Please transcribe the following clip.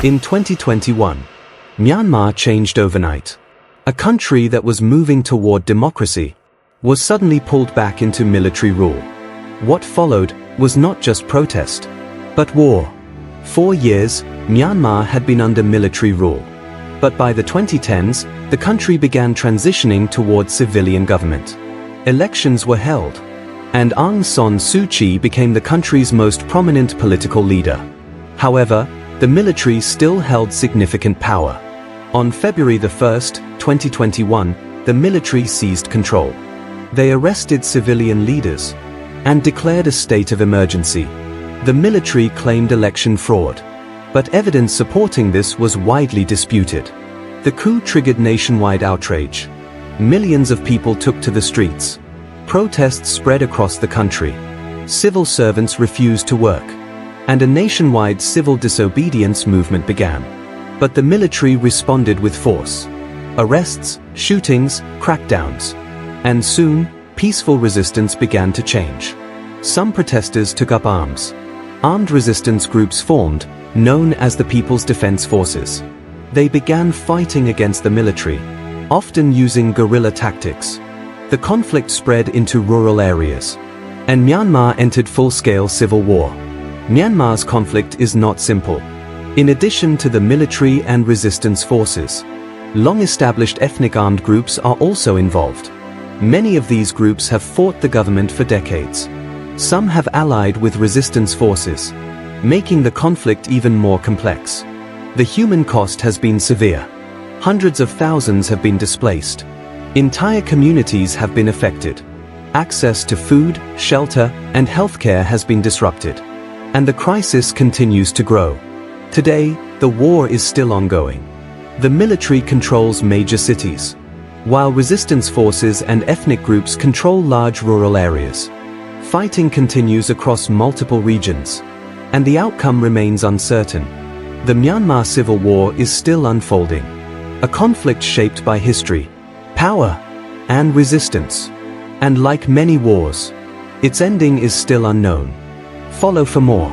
In 2021, Myanmar changed overnight. A country that was moving toward democracy was suddenly pulled back into military rule. What followed was not just protest, but war. 4 years, Myanmar had been under military rule. But by the 2010s, the country began transitioning toward civilian government. Elections were held, and Aung San Suu Kyi became the country's most prominent political leader. However, the military still held significant power. On February 1, 2021, the military seized control. They arrested civilian leaders and declared a state of emergency. The military claimed election fraud, but evidence supporting this was widely disputed. The coup triggered nationwide outrage. Millions of people took to the streets. Protests spread across the country. Civil servants refused to work, and a nationwide civil disobedience movement began. But the military responded with force. Arrests, shootings, crackdowns. And soon, peaceful resistance began to change. Some protesters took up arms. Armed resistance groups formed, known as the People's Defense Forces. They began fighting against the military, often using guerrilla tactics. The conflict spread into rural areas, and Myanmar entered full-scale civil war. Myanmar's conflict is not simple. In addition to the military and resistance forces, long-established ethnic armed groups are also involved. Many of these groups have fought the government for decades. Some have allied with resistance forces, making the conflict even more complex. The human cost has been severe. Hundreds of thousands have been displaced. Entire communities have been affected. Access to food, shelter, and healthcare has been disrupted. And the crisis continues to grow. Today, the war is still ongoing. The military controls major cities, while resistance forces and ethnic groups control large rural areas. Fighting continues across multiple regions, and the outcome remains uncertain. The Myanmar Civil War is still unfolding, a conflict shaped by history, power, and resistance. And like many wars, its ending is still unknown. Follow for more.